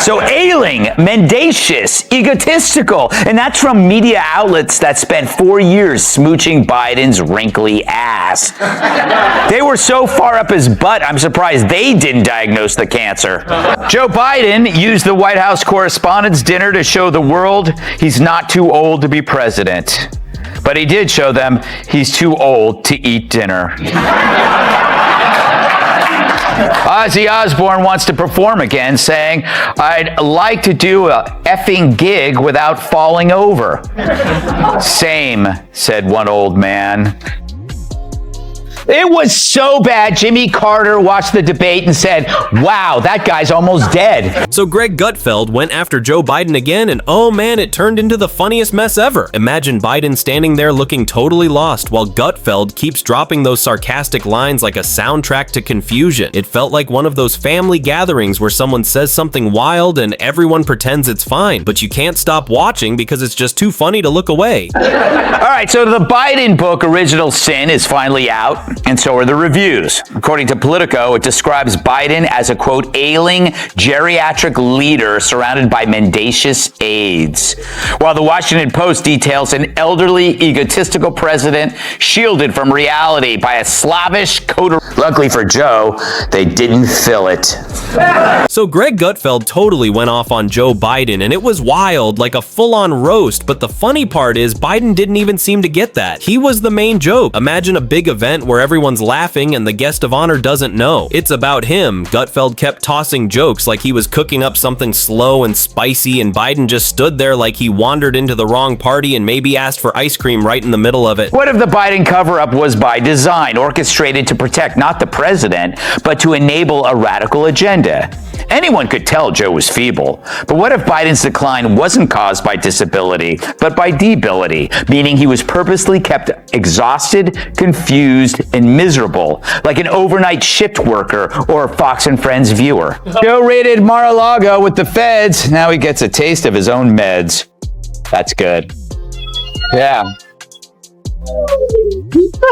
So ailing, mendacious, egotistical, and that's from media outlets that spent 4 years smooching Biden's wrinkly ass. They were so far up his butt, I'm surprised they didn't diagnose the cancer. Joe Biden used the White House Correspondents' Dinner to show the world he's not too old to be president. But he did show them he's too old to eat dinner. Ozzy Osbourne wants to perform again, saying, "I'd like to do a effing gig without falling over." Same, said one old man. It was so bad, Jimmy Carter watched the debate and said, "Wow, that guy's almost dead." So Greg Gutfeld went after Joe Biden again, and oh man, it turned into the funniest mess ever. Imagine Biden standing there looking totally lost while Gutfeld keeps dropping those sarcastic lines like a soundtrack to confusion. It felt like one of those family gatherings where someone says something wild and everyone pretends it's fine, but you can't stop watching because it's just too funny to look away. All right, so the Biden book, Original Sin, is finally out. And so are the reviews. According to Politico, it describes Biden as a, quote, ailing geriatric leader surrounded by mendacious aides. While the Washington Post details an elderly, egotistical president shielded from reality by a slavish coat of... Luckily for Joe, they didn't fill it. So Greg Gutfeld totally went off on Joe Biden, and it was wild, like a full-on roast, but the funny part is Biden didn't even seem to get that. He was the main joke. Imagine a big event where everyone's laughing and the guest of honor doesn't know. It's about him. Gutfeld kept tossing jokes like he was cooking up something slow and spicy, and Biden just stood there like he wandered into the wrong party and maybe asked for ice cream right in the middle of it. What if the Biden cover-up was by design, orchestrated to protect not the president, but to enable a radical agenda? Anyone could tell Joe was feeble, but what if Biden's decline wasn't caused by disability, but by debility, meaning he was purposely kept exhausted, confused, and miserable, like an overnight shift worker or a Fox and Friends viewer? Joe raided Mar-a-Lago with the feds. Now he gets a taste of his own meds. That's good. Yeah.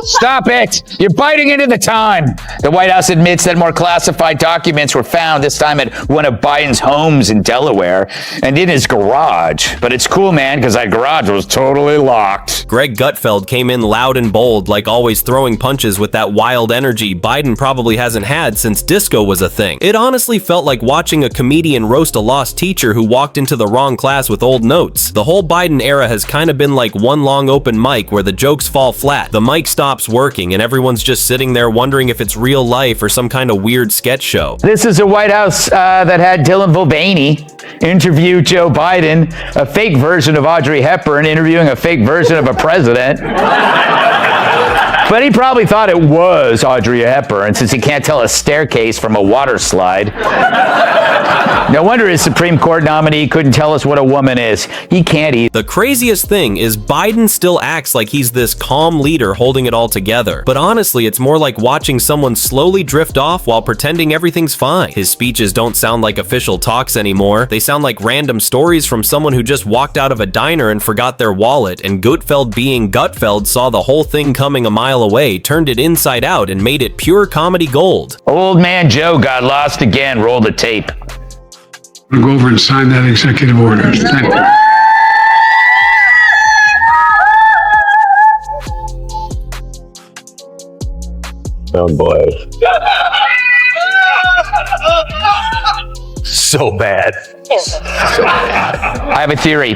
Stop it! You're biting into the time. The White House admits that more classified documents were found, this time at one of Biden's homes in Delaware and in his garage. But it's cool, man, because that garage was totally locked. Greg Gutfeld came in loud and bold, like always throwing punches with that wild energy Biden probably hasn't had since disco was a thing. It honestly felt like watching a comedian roast a lost teacher who walked into the wrong class with old notes. The whole Biden era has kind of been like one long open mic where the jokes fall flat. The mic stops working and everyone's just sitting there wondering if it's real life or some kind of weird sketch show. This is a White House that had Dylan Mulvaney interview Joe Biden, a fake version of Audrey Hepburn interviewing a fake version of a president. But he probably thought it was Audrey Hepburn since he can't tell a staircase from a water slide. No wonder his Supreme Court nominee couldn't tell us what a woman is. He can't either. The craziest thing is Biden still acts like he's this calm leader holding it all together. But honestly, it's more like watching someone slowly drift off while pretending everything's fine. His speeches don't sound like official talks anymore. They sound like random stories from someone who just walked out of a diner and forgot their wallet, and Gutfeld being Gutfeld saw the whole thing coming a mile away, turned it inside out, and made it pure comedy gold. Old man Joe got lost again. Roll the tape. I'll go over and sign that executive order. Thank you. Oh boy. So bad. So bad. I have a theory.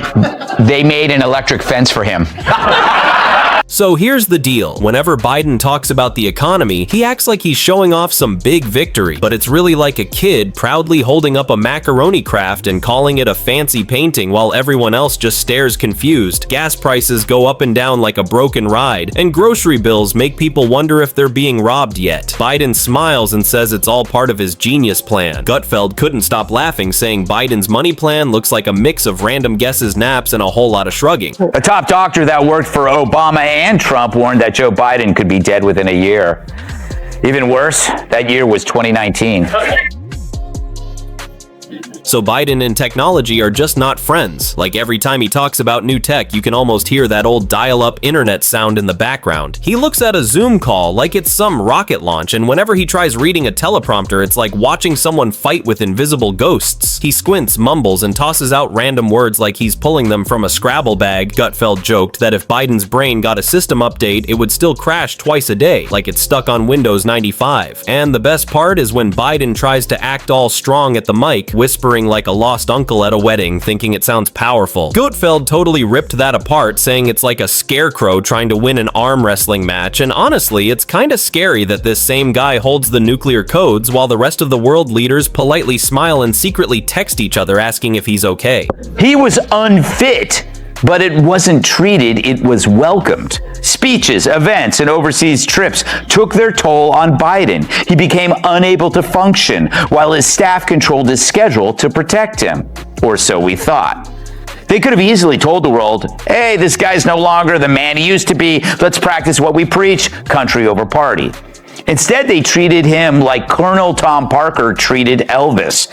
They made an electric fence for him. So here's the deal. Whenever Biden talks about the economy, he acts like he's showing off some big victory, but it's really like a kid proudly holding up a macaroni craft and calling it a fancy painting while everyone else just stares confused. Gas prices go up and down like a broken ride, and grocery bills make people wonder if they're being robbed yet. Biden smiles and says it's all part of his genius plan. Gutfeld couldn't stop laughing, saying Biden's money plan looks like a mix of random guesses, naps, and a whole lot of shrugging. A top doctor that worked for Obama and Trump warned that Joe Biden could be dead within a year. Even worse, that year was 2019. So Biden and technology are just not friends. Like every time he talks about new tech, you can almost hear that old dial-up internet sound in the background. He looks at a Zoom call like it's some rocket launch, and whenever he tries reading a teleprompter, it's like watching someone fight with invisible ghosts. He squints, mumbles, and tosses out random words like he's pulling them from a Scrabble bag. Gutfeld joked that if Biden's brain got a system update, it would still crash twice a day, like it's stuck on Windows 95. And the best part is when Biden tries to act all strong at the mic, whispering like a lost uncle at a wedding, thinking it sounds powerful. Gutfeld totally ripped that apart, saying it's like a scarecrow trying to win an arm wrestling match, and honestly, it's kinda scary that this same guy holds the nuclear codes while the rest of the world leaders politely smile and secretly text each other asking if he's okay. He was unfit, but it wasn't treated, it was welcomed. Speeches, events, and overseas trips took their toll on Biden. He became unable to function, while his staff controlled his schedule to protect him. Or so we thought. They could have easily told the world, hey, this guy's no longer the man he used to be. Let's practice what we preach, country over party. Instead, they treated him like Colonel Tom Parker treated Elvis.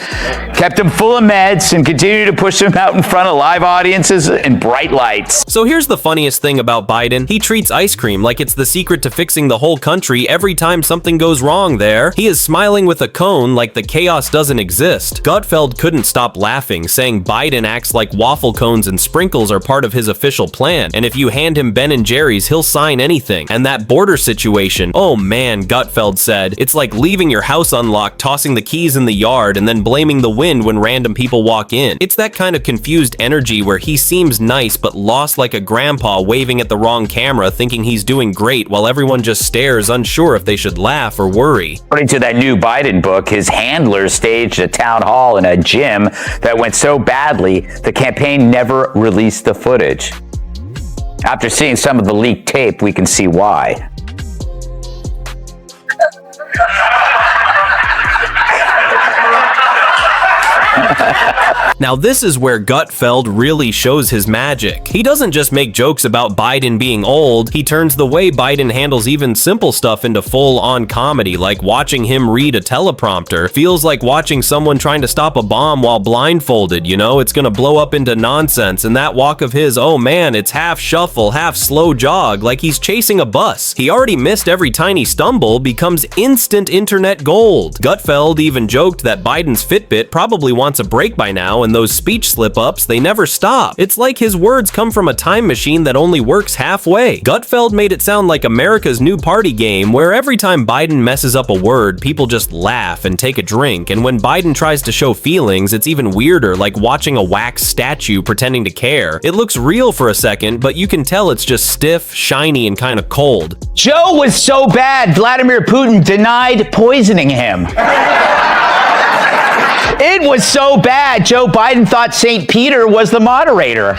Kept him full of meds and continued to push him out in front of live audiences and bright lights. So here's the funniest thing about Biden. He treats ice cream like it's the secret to fixing the whole country every time something goes wrong there. He is smiling with a cone like the chaos doesn't exist. Gutfeld couldn't stop laughing, saying Biden acts like waffle cones and sprinkles are part of his official plan. And if you hand him Ben & Jerry's, he'll sign anything. And that border situation, oh man, Gutfeld said, it's like leaving your house unlocked, tossing the keys in the yard, and then blaming the wind when random people walk in. It's that kind of confused energy where he seems nice but lost like a grandpa waving at the wrong camera thinking he's doing great while everyone just stares unsure if they should laugh or worry. According to that new Biden book, his handlers staged a town hall in a gym that went so badly, the campaign never released the footage. After seeing some of the leaked tape, we can see why. Now this is where Gutfeld really shows his magic. He doesn't just make jokes about Biden being old, he turns the way Biden handles even simple stuff into full-on comedy, like watching him read a teleprompter. Feels like watching someone trying to stop a bomb while blindfolded, you know? It's gonna blow up into nonsense, and that walk of his, oh man, it's half shuffle, half slow jog, like he's chasing a bus. He already missed every tiny stumble, becomes instant internet gold. Gutfeld even joked that Biden's Fitbit probably wants a break by now, and those speech slip-ups, they never stop. It's like his words come from a time machine that only works halfway. Gutfeld made it sound like America's new party game, where every time Biden messes up a word, people just laugh and take a drink, and when Biden tries to show feelings, it's even weirder, like watching a wax statue pretending to care. It looks real for a second, but you can tell it's just stiff, shiny, and kind of cold. Joe was so bad, Vladimir Putin denied poisoning him. It was so bad, Joe Biden thought St. Peter was the moderator.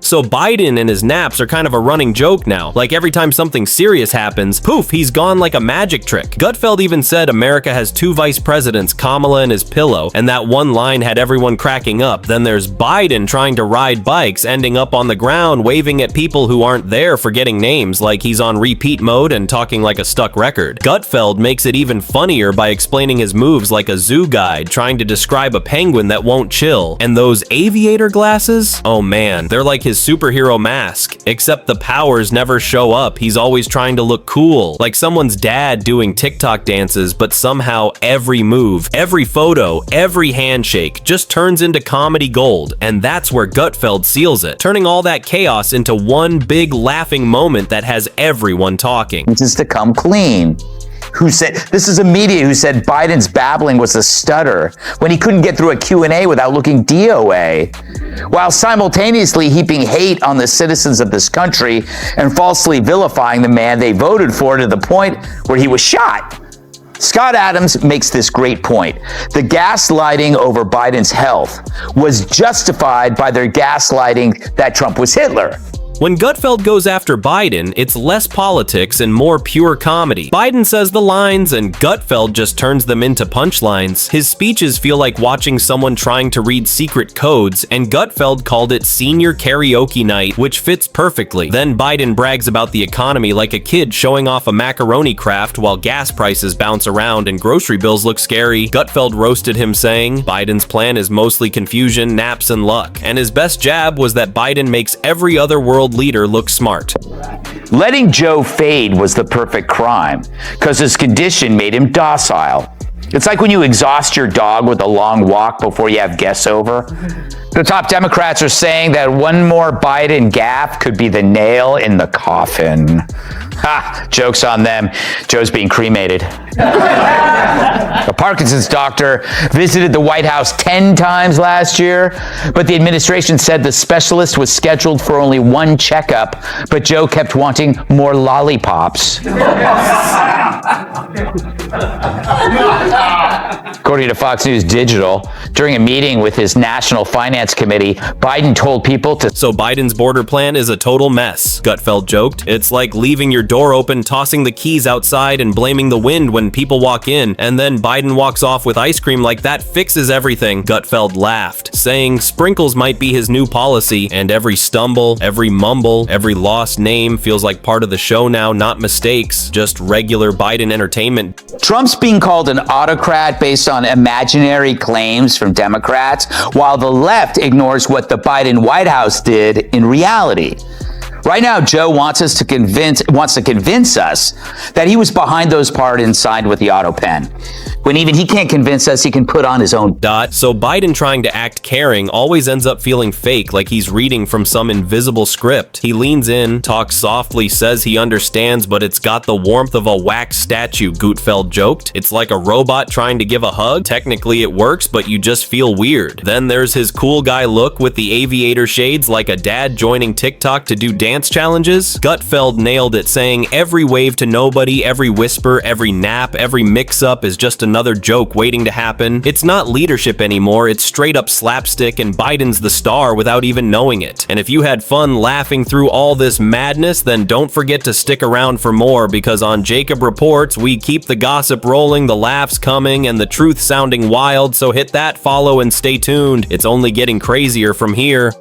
So Biden and his naps are kind of a running joke now. Like every time something serious happens, poof, he's gone like a magic trick. Gutfeld even said America has two vice presidents, Kamala and his pillow, and that one line had everyone cracking up. Then there's Biden trying to ride bikes, ending up on the ground waving at people who aren't there, forgetting names, like he's on repeat mode and talking like a stuck record. Gutfeld makes it even funnier by explaining his moves like a zoo guide, trying to describe a penguin that won't chill. And those aviator glasses? Oh man, they're like his superhero mask, except the powers never show up. He's always trying to look cool, like someone's dad doing TikTok dances, but somehow every move, every photo, every handshake just turns into comedy gold, and that's where Gutfeld seals it, turning all that chaos into one big laughing moment that has everyone talking. Just to come clean. This is a media who said Biden's babbling was a stutter when he couldn't get through a Q&A without looking DOA, while simultaneously heaping hate on the citizens of this country and falsely vilifying the man they voted for to the point where he was shot. Scott Adams makes this great point. The gaslighting over Biden's health was justified by their gaslighting that Trump was Hitler. When Gutfeld goes after Biden, it's less politics and more pure comedy. Biden says the lines and Gutfeld just turns them into punchlines. His speeches feel like watching someone trying to read secret codes, and Gutfeld called it senior karaoke night, which fits perfectly. Then Biden brags about the economy like a kid showing off a macaroni craft while gas prices bounce around and grocery bills look scary. Gutfeld roasted him, saying Biden's plan is mostly confusion, naps, and luck. And his best jab was that Biden makes every other world leader look smart. Letting Joe fade was the perfect crime, because his condition made him docile. It's like when you exhaust your dog with a long walk before you have guests over. The top Democrats are saying that one more Biden gaffe could be the nail in the coffin. Ha! Joke's on them. Joe's being cremated. A Parkinson's doctor visited the White House 10 times last year, but the administration said the specialist was scheduled for only one checkup, but Joe kept wanting more lollipops. According to Fox News Digital, during a meeting with his National Finance Committee, Biden told people to... So Biden's border plan is a total mess, Gutfeld joked. It's like leaving your door open, tossing the keys outside, and blaming the wind when people walk in, and then Biden walks off with ice cream like that fixes everything. Gutfeld laughed, saying sprinkles might be his new policy, and every stumble, every mumble, every lost name feels like part of the show now, not mistakes, just regular Biden entertainment. Trump's being called an autocrat based on imaginary claims from Democrats, while the left ignores what the Biden White House did in reality. Right now, Joe wants to convince us that he was behind those pardons signed with the auto pen. When even he can't convince us he can put on his own. So Biden trying to act caring always ends up feeling fake, like he's reading from some invisible script. He leans in, talks softly, says he understands, but it's got the warmth of a wax statue, Gutfeld joked. It's like a robot trying to give a hug. Technically it works, but you just feel weird. Then there's his cool guy look with the aviator shades, like a dad joining TikTok to do dance challenges. Gutfeld nailed it, saying every wave to nobody, every whisper, every nap, every mix-up is just another joke waiting to happen. It's not leadership anymore, it's straight up slapstick, and Biden's the star without even knowing it. And if you had fun laughing through all this madness, then don't forget to stick around for more, because on Jacob Reports, we keep the gossip rolling, the laughs coming, and the truth sounding wild, so hit that follow and stay tuned. It's only getting crazier from here.